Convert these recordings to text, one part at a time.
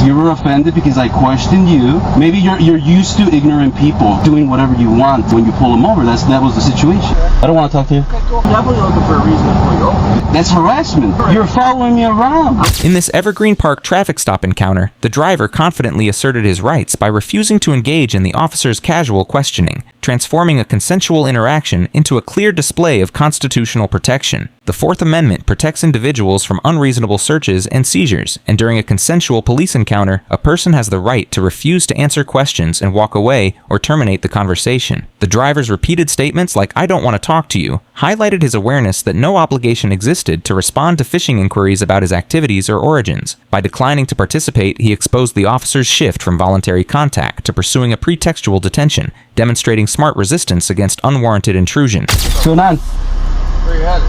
You were offended because I questioned you. Maybe you're used to ignorant people doing whatever you want when you pull them over. That was the situation. I don't want to talk to you. Okay, cool. Definitely looking for a reason to pull you over. That's harassment. You're following me around. In this Evergreen Park traffic stop encounter, the driver confidently asserted his rights by refusing to engage in the officer's casual questioning, transforming a consensual interaction into a clear display of constitutional protection. The Fourth Amendment protects individuals from unreasonable searches and seizures, and during a consensual police encounter, a person has the right to refuse to answer questions and walk away or terminate the conversation. The driver's repeated statements like "I don't want to talk to you" highlighted his awareness that no obligation existed to respond to phishing inquiries about his activities or origins. By declining to participate, he exposed the officer's shift from voluntary contact to pursuing a pretextual detention, demonstrating smart resistance against unwarranted intrusion. What's going on? Where you headed?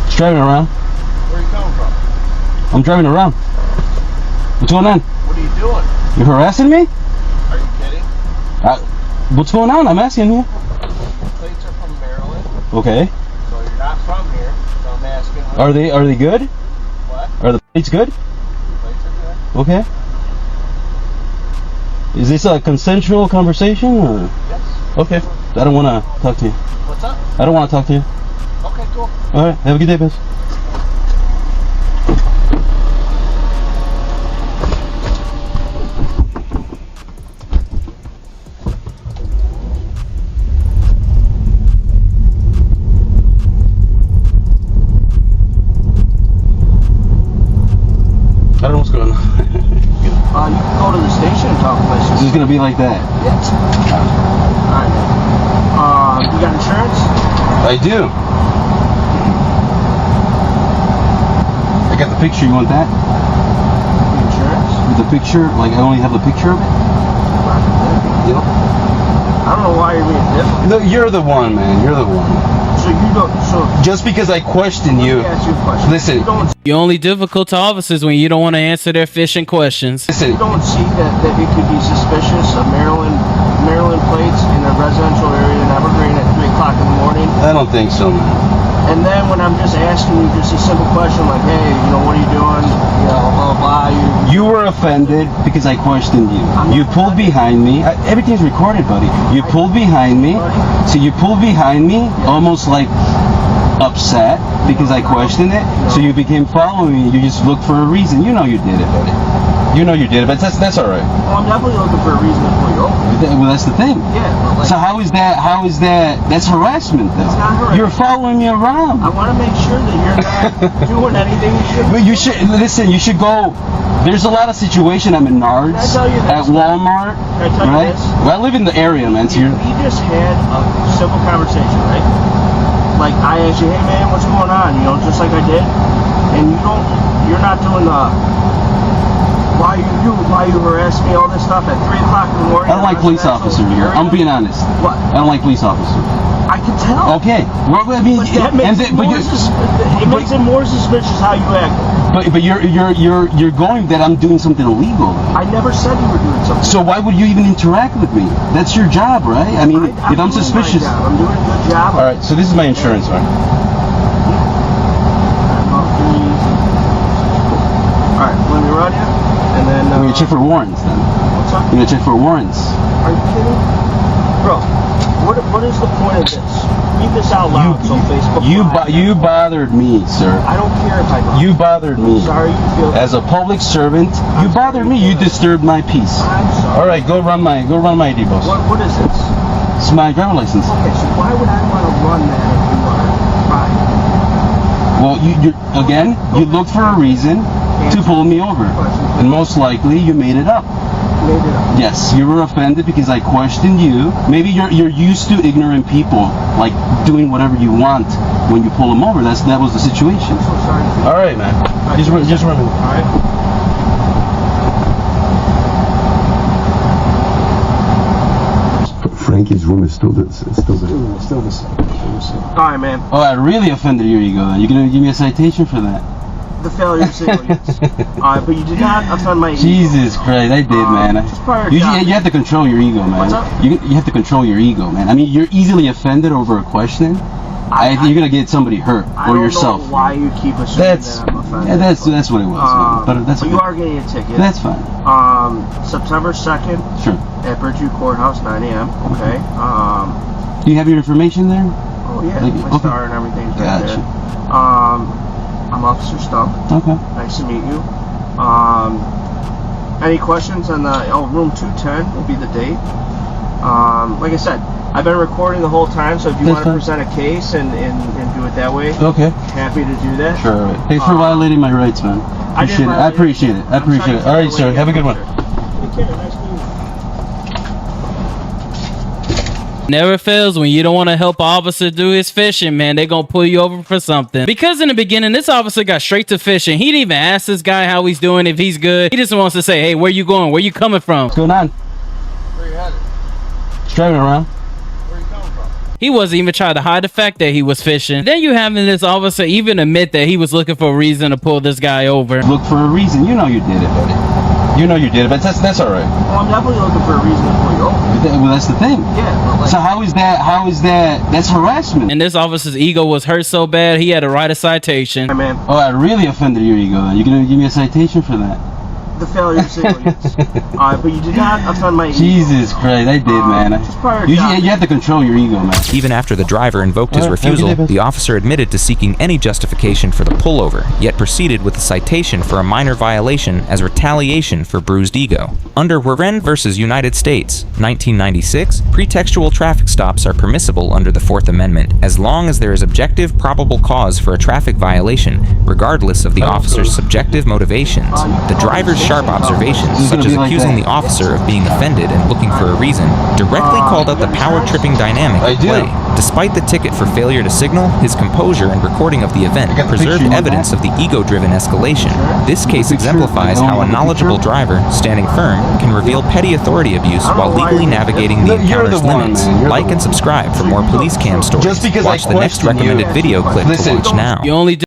Just driving around. Where are you coming from? I'm driving around. What's going on? What are you doing? You're harassing me? Are you kidding? What's going on? I'm asking you. Plates are from Maryland. Okay. So you're not from here. So I'm asking. Are they good? What? Are the plates good? Plates are good. Okay. Is this a consensual conversation or? Yes. Okay. I don't want to talk to you. What's up? I don't want to talk to you. Okay, cool. All right. Have a good day, boss. I don't know what's going on. You can go to the station and talk to my sister. This is gonna be like that. Yes. Alright. You got insurance? I do. I got the picture. You want that? Insurance? The picture? Like I only have a picture of it? Yep. I don't know why you're being different. No, you're the one, man. You're the one. So you don't. So Just because I question you. let me ask you a question. Listen. You're only difficult to officers when you don't want to answer their phishing questions. Listen. You don't see that it could be suspicious of Maryland plates in a residential area in Evergreen at 3 o'clock in the morning. I don't think so, man. And then when I'm just asking you just a simple question like, hey, what are you doing? Blah, blah, blah. You were offended because I questioned you. You pulled behind me. Everything's recorded, buddy. You pulled behind me. So you pulled behind me almost like upset because I questioned it. So you became following me. You just looked for a reason. You know you did it, buddy. You know you did it, but that's all right. Well, I'm definitely looking for a reason to pull you over. Well, that's the thing. Yeah. Like, So how is that? That's harassment, though. It's not harassment. You're following me around. I want to make sure that you're not doing anything you shouldn't. But you should listen. You should go. There's a lot of situation. I'm in Nards, Can I tell you at this? Walmart, Can I tell you right? this? Well, I live in the area, man. So We just had a simple conversation, right? Like I asked you, hey man, what's going on? Just like I did, and you're not doing the. Why you harass me all this stuff at 3 o'clock in the morning? I don't like police officers. I'm being honest. What? I don't like police officers. I can tell. Okay. Well, I mean, But that makes it makes it more suspicious how you act. but you're going that I'm doing something illegal. I never said you were doing something. So why would you even interact with me? That's your job, right? I mean, if I'm doing suspicious. my job. I'm doing a good job. All right. So this is my insurance, right? All right, let me run you, and then. I'm gonna check for warrants then. What's up? I'm gonna check for warrants. Are you kidding? Bro, what is the point of this? Read this out loud so Facebook. You bothered me, sir. I don't care if I bother. You bothered me. Sorry you feel. As a public servant, you bothered me. You disturbed my peace. I'm sorry. All right, go run my ID, boss. What is this? It's my driver license. Okay, so why would I want to run that if you are fine? Well, you looked for a reason to pull me over, and most likely you made it up. Yes, you were offended because I questioned you. Maybe you're used to ignorant people, like doing whatever you want when you pull them over. That was the situation. I'm so sorry. All right, man. Just remember. All right. Frankie's room is still there. Still the same. All right, man. Oh, I really offended your ego. Then you're gonna give me a citation for that. The failure signal, yes. All right, but you did not offend my ego. Jesus Christ, I did, man. You have to control your ego, man. What's up? You have to control your ego, man. I mean, you're easily offended over a question. you're gonna get somebody hurt I or don't yourself. know why you keep assuming That's that I'm offended. yeah, that's what it was. man. But that's but you okay. are getting a ticket. That's fine. September 2nd Sure. at Bridgeview Courthouse, 9 a.m. Okay. Do you have your information there? Oh yeah, Like, my okay. star and everything's right Gotcha. there. I'm Officer Stump. Okay. Nice to meet you. Any questions on the room 210 will be the date. Like I said, I've been recording the whole time, so if you That's want to fine. present a case and do it that way, Okay. happy to do that. Sure. Right. Thanks for violating my rights, man. I did Appreciate it. I violate- appreciate it. I I'm appreciate sorry it. to All right, violate sir. your Have a good one. Take care. Nice meeting you. Never fails when you don't want to help an officer do his fishing, man. They gonna pull you over for something. Because in the beginning, this officer got straight to fishing. He didn't even ask this guy how he's doing, if he's good. He just wants to say, hey, where you going? Where you coming from? What's going on? Where you headed? Just driving around. Where you coming from? He wasn't even trying to hide the fact that he was fishing. Then you having this officer even admit that he was looking for a reason to pull this guy over. Look for a reason. You know you did it, buddy. You know you did it, but that's all right. Well, I'm definitely looking for a reason to pull you over. Well, that's the thing. Yeah, but like, So how is that? That's harassment. And this officer's ego was hurt so bad, he had to write a citation. hey, man, Oh, I really offended your ego. Then you're gonna give me a citation for that? the failure of signal, yes. But you did not offend my ego. Jesus Christ, I did, man. just prior You job. have to control your ego, man. Even after the driver invoked his All right, have a refusal, good day, bud. the officer admitted to seeking any justification for the pullover, yet proceeded with a citation for a minor violation as retaliation for bruised ego. Under Warren versus United States, 1996, pretextual traffic stops are permissible under the Fourth Amendment as long as there is objective probable cause for a traffic violation, regardless of the officer's subjective motivations. The driver's sharp observations, It's gonna such as be like accusing that. the officer of being offended and looking for a reason, directly called out the power-tripping dynamic I at do. play. Despite the ticket for failure to signal, his composure and recording of the event I got the preserved picture, you evidence want of the ego-driven escalation. This case picture? exemplifies You how a want the knowledgeable picture? driver, standing firm, can reveal petty authority abuse I don't while know why legally you- navigating the No, you're the encounter's one, limits. man. You're Like the and one. subscribe for more police cam stories. Just because I Watch the next question you- recommended video clip Listen. to watch now. You only do